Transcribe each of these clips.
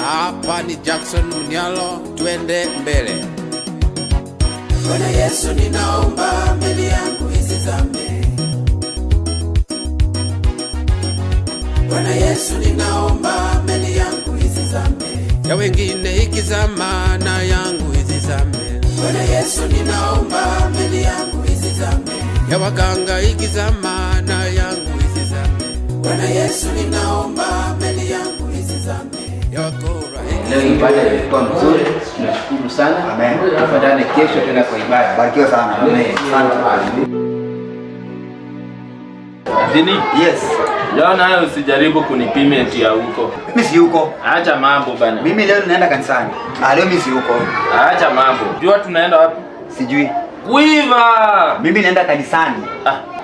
Hapa ni Jackson Munialo, twende mbele. Bwana Yesu, ninaomba meli yangu isizame. Bwana Yesu, ninaomba meli yangu isizame. Ya wengine ikizama na yangu isizame. Bwana Yesu, ninaomba meli yangu isizame. Ya waganga ikizama na yangu isizame. Bwana Yesu, ninaomba meli yangu isizame. Ya wakora leo ibada ilikuwa mzuri, tunashukuru sana. Amen. Tafadhali kesho tena kwa ibada. Barikiwa sana. Amen. Asante. Dini? Yes. Leo nayo usijaribu kunipimeti ya huko. Mimi si huko. Acha mambo bana. Mimi leo ninaenda kanisani. Leo mimi si huko. Acha mambo. Jua tunaenda wapi? Sijui. Wiva! Mimi naenda kanisani.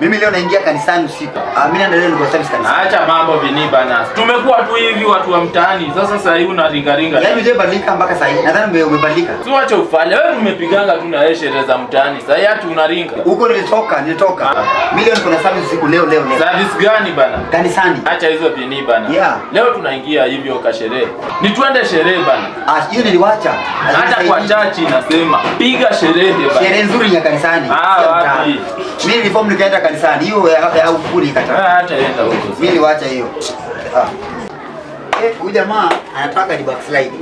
Mimi leo naingia kanisani usiku. Mimi naenda leo kwa service kanisani. Acha mambo vini bana. Tumekuwa tu hivi watu wa mtaani. Sasa hivi unaringa. Yaani je badilika mpaka sasa hivi. Nadhani umebadilika. Si wacha ufale. Wewe umepiganga tu na sherehe za mtaani. Sasa hata unaringa. Huko nilitoka. Mimi leo niko na service usiku leo. Service gani bana? Kanisani. Acha hizo vini bana. Yeah. Leo tunaingia hivyo kwa sherehe. Ni twende sherehe bana. Hiyo niliwacha. Hata kwa chachi nasema piga sherehe bana. Sherehe nzuri ya kanisani. Wapi? Mimi niliform nikaenda kanisani. Hiyo au kuli kataa. Hata enda huko. Mimi niliwacha hiyo. Huyu jamaa anataka ni backslide.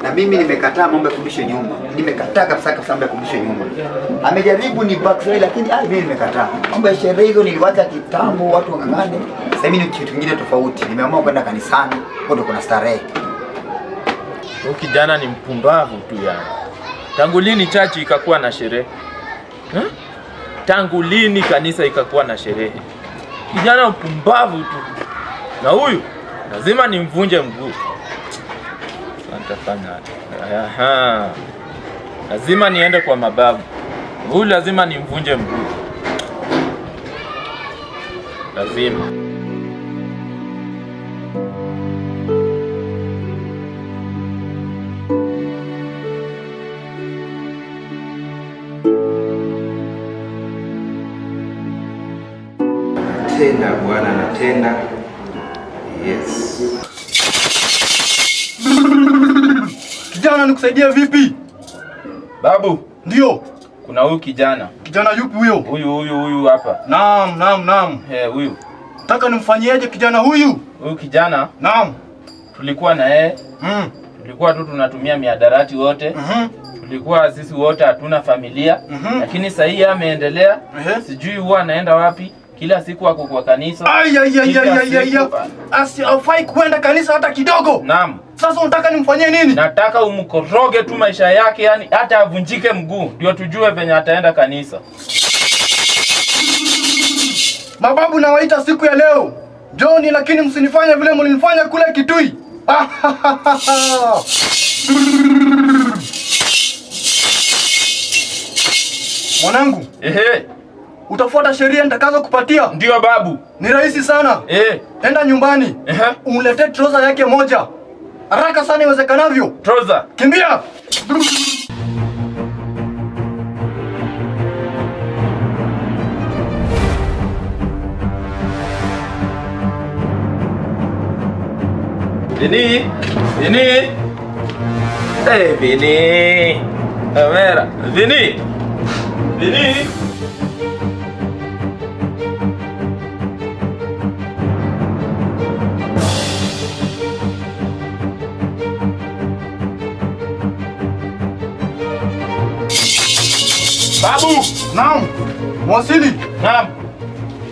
Na mimi nimekataa mambo ya kurudisha nyuma. Nimekataa kabisa mambo ya kurudisha nyuma. Amejaribu ni backslide lakini mimi nimekataa. Mambo ya sherehe hizo niliwacha kitambo, watu wangangane. Sasa mimi ni kitu kingine tofauti. Nimeamua kwenda kanisani, huko kuna starehe. Huyu kijana ni mpumbavu tu yani. Tangu lini chachi ikakuwa na sherehe? Tangu lini kanisa ikakuwa na sherehe? Kijana mpumbavu tu. Na huyu lazima nimvunje mguu. Nitafanya. Lazima niende kwa mababu. Huyu lazima nimvunje mguu. Lazima. Tenda Bwana anatenda. Yes. Kijana nikusaidia vipi? Babu, Ndio. kuna huyu kijana. Kijana yupi huyo? Huyu hapa. Naam. Huyu. Nataka nimfanyieje kijana huyu? Huyu kijana Naam. tulikuwa na yeye. Tulikuwa tu tunatumia miadarati wote. Tulikuwa sisi wote hatuna familia. Lakini sasa hii ameendelea. Sijui huwa anaenda wapi. Kila siku ako kwa kanisa. Afai kwenda kanisa hata kidogo. Naam. Sasa unataka nimfanyie nini? Nataka umkoroge tu maisha yake, yani hata avunjike mguu ndio tujue venye ataenda kanisa. Mababu nawaita siku ya leo. Johnny, lakini msinifanye vile mlinifanya kule Kitui. Mwanangu. Utafuata sheria nitakazo kupatia. Ndio babu. Ni rahisi sana. Enda nyumbani. Umletee trouser yake moja. Haraka sana iwezekanavyo. Trouser. Kimbia. Vini. Vini. Kamera. Vini. Babu. Naam. Mwasili. Naam.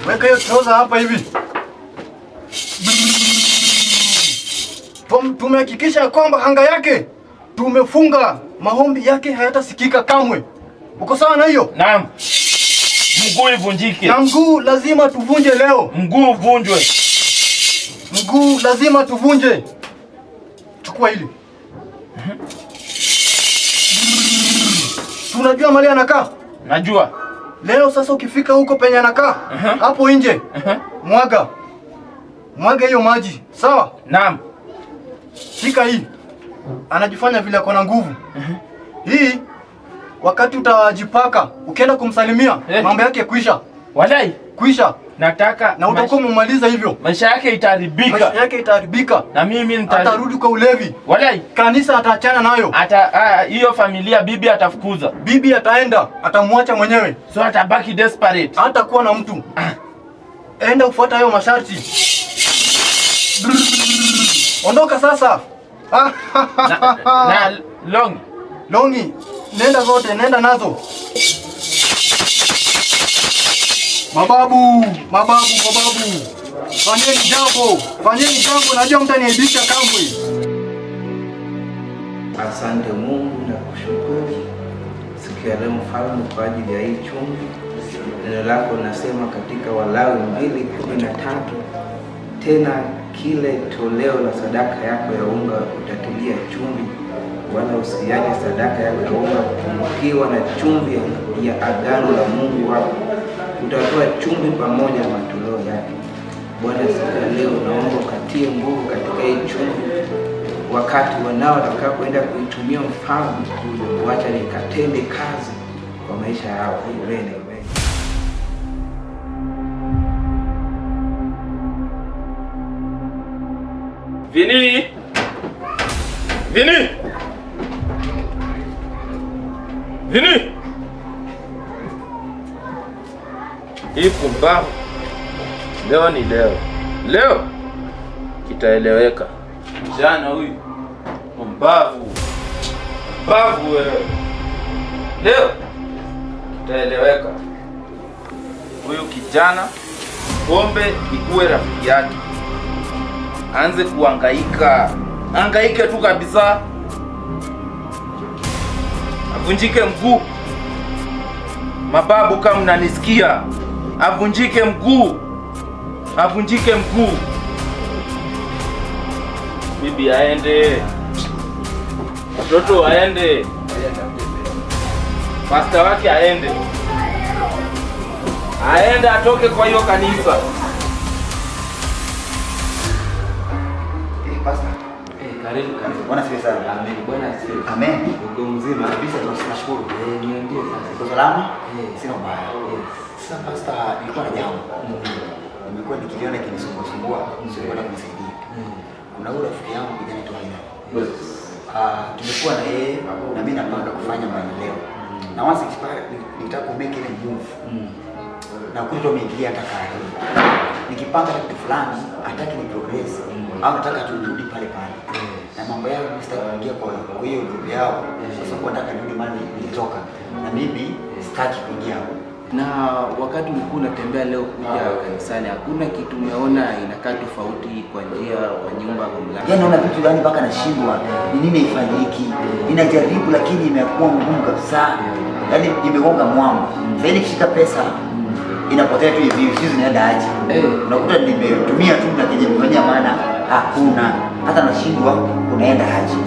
Weka hiyo trouser hapa hivi. Tumehakikisha kwamba anga yake tumefunga, maombi yake hayatasikika kamwe. Uko sawa na hiyo? Naam. Mguu ivunjike. Na mguu lazima tuvunje leo. Mguu uvunjwe. Mguu lazima tuvunje. Chukua hili. Tunajua mahali anakaa? Najua. Leo sasa ukifika huko penye anakaa, hapo nje, mwaga hiyo maji. Sawa? Naam. Shika hii. Anajifanya vile ako na nguvu. Hii wakati utajipaka, ukienda kumsalimia, mambo yake kuisha. Walai. Kuisha. nataka na utakuwa umemaliza hivyo. Maisha yake itaharibika. Maisha yake itaharibika. Na mimi atarudi kwa ulevi. Walai. Kanisa ataachana nayo. Hiyo familia bibi atafukuza. Bibi ataenda, atamwacha mwenyewe. So atabaki desperate. Hatakuwa na mtu. Enda ufuata hayo masharti. Ondoka sasa. na Longi. Nenda zote, nenda nazo. Mababu. Fanyeni jambo, najua mtaniaibisha kamwe. Asante Mungu na kushukuru siku ya leo Mfalme kwa ajili ya hii chumvi. Neno lako nasema katika Walawi 2:13, tena kile toleo la sadaka yako ya unga utatilia chumvi, wala usiache sadaka yako ya unga kupungukiwa na chumvi ya agano la Mungu wako. Utatoa chumvi pamoja na matoleo yake. Bwana, siku ya leo naomba ukatie nguvu katika hii chumvi, wakati wanao watakapoenda kuitumia Mfalme, wacha nikatende kazi kwa maisha yao. Amen. Vini! Hii pumbavu. Leo ni leo. Leo kitaeleweka. Jana huyu pumbavu. Wewe. Leo kitaeleweka. Huyu kijana pombe ikuwe rafiki yake. Anze kuhangaika. Hangaike tu kabisa. Avunjike mguu. Mababu kama mnanisikia, avunjike mguu. Bibi aende. Watoto waende. Pastor wake aende. Atoke kwa hiyo kanisa. Pastor. Karibu. Bwana asifiwe sana. Amen. Bwana asifiwe. Amen. Uko mzima kabisa, tunashukuru. Niambie sasa. Uko salama? Sina mbaya. Sasa Pastor, nilikuwa na jambo. Nimekuwa nikiliona kinisumbua, sio kunisaidia. Kuna yule rafiki yangu kijana tu haina. Tumekuwa na yeye na mimi napanga kufanya maendeleo. Na once nitaka ku make ile move. Na kuto umeingilia hata kari. Nikipanga kitu fulani, hataki ni progress. Au nataka turudi pale. Na mambo yao mstari kuingia kwa hiyo group yao. Sasa kwa nataka nirudi mali nilitoka. Na mimi sitaki kuingia hapo. Na wakati ulikuwa unatembea leo kuja kanisani, hakuna kitu umeona inakaa tofauti kwa njia kwa nyumba kwa mlango? Yaani naona vitu gani mpaka nashindwa. Ni nini ifanyiki? Ninajaribu lakini imekuwa ngumu kabisa. Yaani imegonga mwamba. Sasa nikishika pesa inapotea tu hivi, sisi zinaenda aje. Unakuta nimetumia tu na kile nimefanyia maana hakuna. Hata nashindwa kunaenda aje.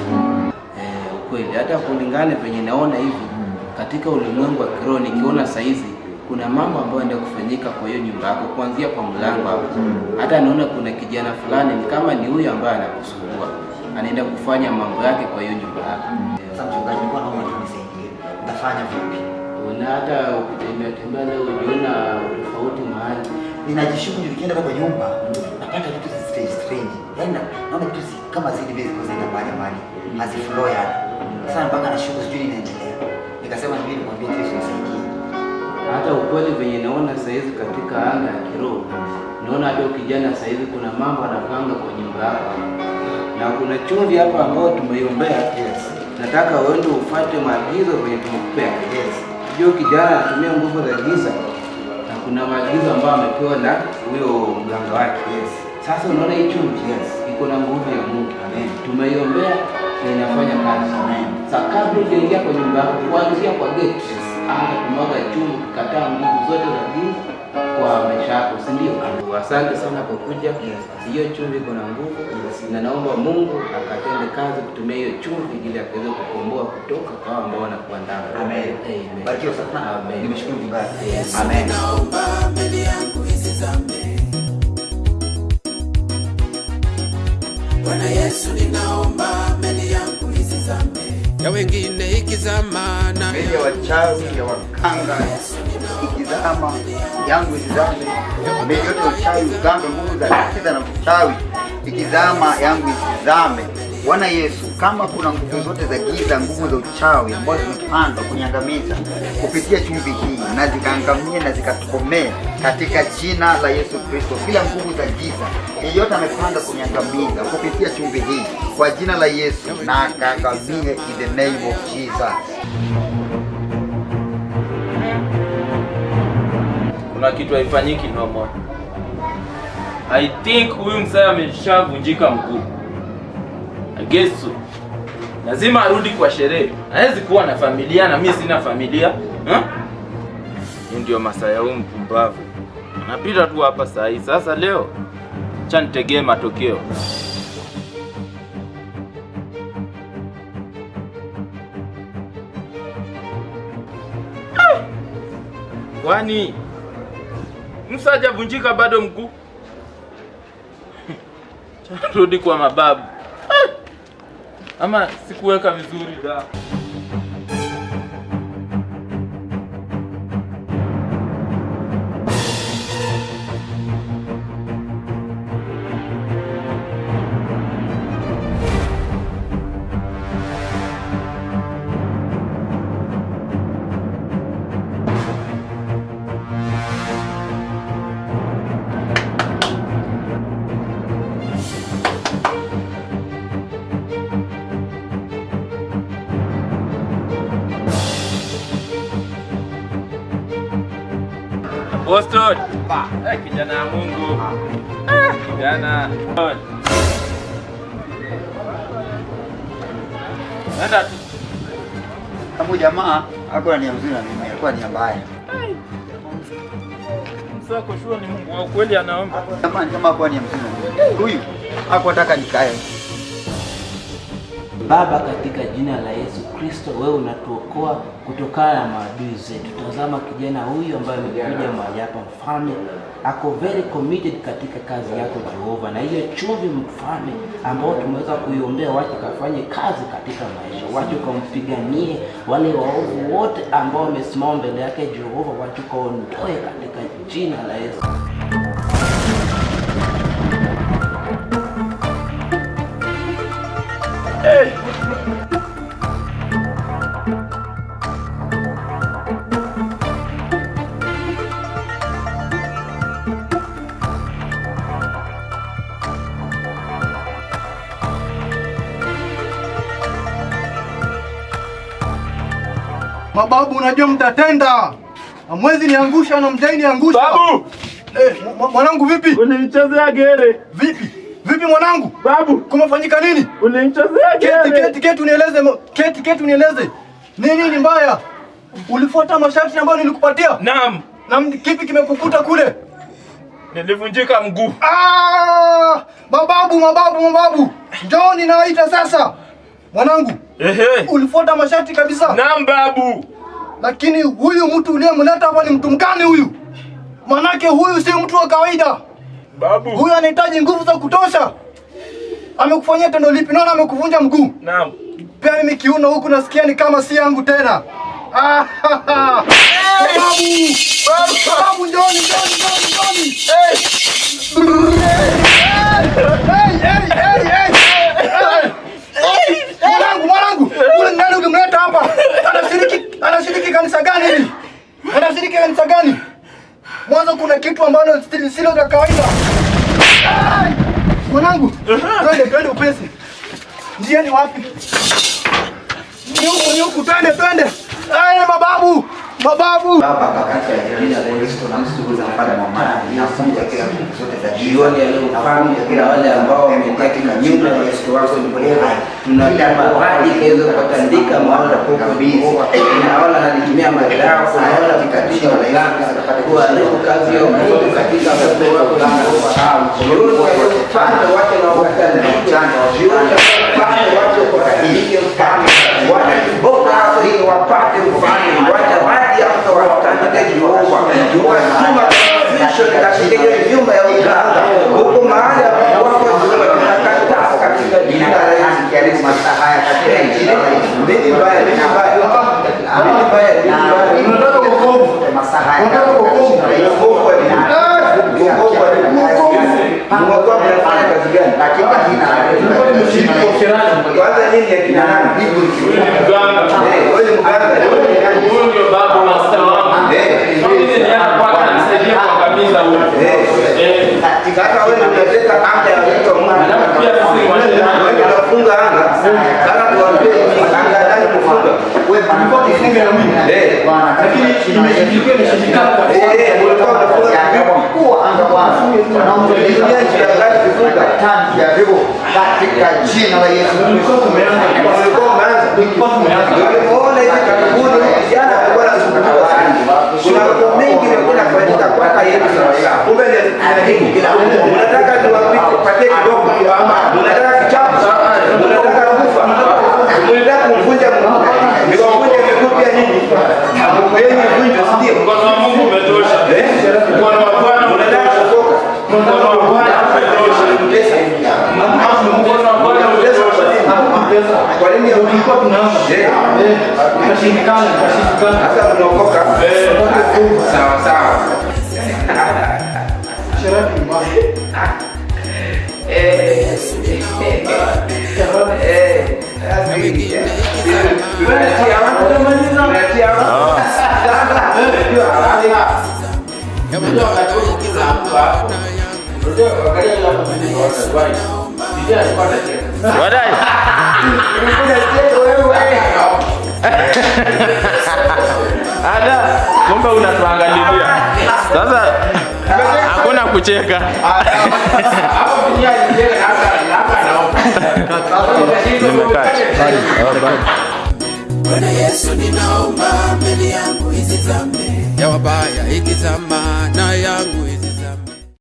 Kweli hata kulingana venye naona hivi katika ulimwengu wa kiroho, nikiona saizi kuna mambo ambayo yanaenda kufanyika kwa hiyo nyumba yako kuanzia kwa mlango hapo. Hata naona kuna kijana fulani kama ni huyu ambaye anakusumbua, anaenda kufanya mambo yake kwa hiyo nyumba yako. Sasa mchungaji, mbona naomba unisaidie? Nitafanya vipi? Na hata ukitembea leo unaona tofauti mahali. Ninajishuku nikienda kwa nyumba, napata vitu strange. Yaani naona vitu kama zile vile ziko zinaenda mbali. Haziflow yani. Sasa mpaka nashuku sijui ninaendelea. Nikasema ni mimi nimwambie Yesu nisaidie. Hata ukweli venye naona saizi katika anga ya kiroho, naona hata kijana saizi kuna mambo anapanga kwa nyumba yako. Na kuna chumvi hapa ambayo tumeiombea. Nataka uende ufuate maagizo venye tumekupea. Hiyo kijana anatumia nguvu za giza. Na kuna maagizo ambayo amepewa na huyo mganga wake. Sasa unaona hii chumvi iko na nguvu ya Mungu. Tumeiombea na inafanya kazi. Sasa kabla hujaingia kwa nyumba yako, kuanzia kwa gate, kumwaga chumvi, kukataa nguvu zote za giza kwa maisha yako, si ndio? Asante sana kwa kuja. Hiyo chumvi iko na nguvu na naomba Mungu akatende kazi kutumia hiyo chumvi ili akaweze kukomboa kutoka kwa hao ambao wanakuandama. Amen. Barikiwa sana. Amen. Nimeshukuru Mungu. Amen. Naomba mbele yangu isizame. Bwana Yesu, ninaomba mbele yangu isizame. Ya wengine ikizama na ya wachawi ya wakanga ikizama yangu isizame. Meli yote ya uchawi, uganga, nguvu za giza na uchawi ikizama yangu isizame. Bwana Yesu, kama kuna nguvu zote za giza, nguvu za uchawi ambazo zimepandwa kuniangamiza kupitia chumvi hii, na zikaangamie na zikatokomee katika jina la Yesu Kristo. Kila nguvu za giza yeyote amepanda kuniangamiza kupitia chumvi hii, kwa jina la Yesu, na akaangamie in the name of Jesus. Kuna kitu haifanyiki no more. I think huyu msaya ameshavunjika mguu. I guess so. Lazima arudi kwa sherehe. Hawezi kuwa na familia na mimi sina familia. Hii ndio masaya huyu mpumbavu. Napita tu hapa saa hii. Sasa leo acha nitegee matokeo. Kwani Musa hajavunjika bado mguu? Rudi kwa mababu. Ama sikuweka vizuri da. Boston. Kijana wa Mungu. Kijana. Nenda tu. Hapo jamaa hakuwa ni mzuri na mimi, alikuwa ni mbaya. Msako shua ni Mungu wa kweli anaomba. Jamaa kama hakuwa ni mzuri. Huyu hakutaka nikae. Baba, katika jina la Yesu Kristo, wewe unatuokoa kutokana na maadui zetu. Tazama kijana huyu ambaye amekuja mahali hapa, mfalme, ako very committed katika kazi yako Jehova, na hiyo chumvi mfalme ambao tumeweza kuiombea, wacha kafanye kazi katika maisha, wacha kumpiganie wale waovu wote ambao wamesimama mbele yake Jehova, wacha kaondoe katika jina la Yesu. Hey! Mababu, unajua mtatenda. Hamwezi niangusha na mjai niangusha. Babu! Mwanangu vipi? Ulinichezea gere. Vipi? Vipi mwanangu? Babu! Kumefanyika nini? Ulinichezea gere. Keti unieleze. Nini mbaya? Ulifuata masharti ambayo nilikupatia? Naam. Na kipi kimekukuta kule? Nilivunjika mguu. Mababu. Njoo ninawaita sasa. Mwanangu. Ulifuata masharti kabisa? Naam babu. Lakini huyu mtu uliyemleta hapa ni mtu mgani huyu? Manake huyu si mtu wa kawaida. Babu. Huyu anahitaji nguvu za kutosha. Amekufanyia tendo lipi? Naona amekuvunja mguu. Naam. Pia mimi kiuno huku nasikia ni kama si yangu tena. Babu, njoni. Mwanangu, ule nani ulimleta hapa? Anashiriki kanisa gani hili? Anashiriki kanisa gani? Mwanzo kuna kitu ambalo silo za kawaida. Mwanangu, twende upesi. Njia ni wapi? Ni huku, twende. Mababu. Baba, katika jina la Yesu na msiku za mfalme wa amani, nafunga kila nguvu zote za jioni leo mfalme, kila wale ambao wameingia katika nyumba ya Yesu wako ni hai. Tunaomba hadi kaweze kutandika mahala popo kabisa. Naona anatumia madhara, naona vikatisha walaika kwa leo kazi ya Mungu katika pepo wako kama jioni wafanye watu na wakati jioni wafanye watu kwa hiyo mfalme wana kiboka hapo ili wapate mfalme wacha hata watandike Jehova tuwatuma visho katika nyumba ya uganga huko mahali wako tunakataa katika jina la Yesu masaa haya katika jina la Yesu. Mimi mbaya masaa haya Kwanza nini ya kina nani? Wewe ni mganga. Huyu ndio babu master wangu. Mimi ni hapa kwa kanisaidia kwa kabisa huyu. Sasa wewe unataka anga ya mtu Mungu. Alafu pia sisi wewe unafunga anga. Sasa tuambie anga ndani kufunga. Wewe tulikuwa tufunge na mimi. Bwana. Lakini imeshindikana kwa ulikuwa unafunga kwa anga bwana. Naomba njia gani kufunga? Tanki ya vivo katika jina la Yesu. Ulikuwa umeanza. Unaona hivi karibuni jana alikuwa anazungumza sana. Kuna mambo mengi yanakwenda kufanyika kwa Yesu. Kumbe ni unataka tuwapike patie kidogo ama unataka kichapo unataka kufa unataka kumvunja Mungu niwavunje miguu pia nyinyi Mungu yenu vunje ndio mkono wa Mungu umetosha mkono wa Bwana unataka kutoka mkono wa Bwana umetosha mkono wa Bwana umetosha kwa nini ulikuwa tunaanza ikashindikana sasa mnaokoka sawa sawa Ada, kumbe unatuangalilia. Sasa hakuna kucheka. Bwana Yesu ninaomba mbele yangu isizame, ya wabaya ikizama na yangu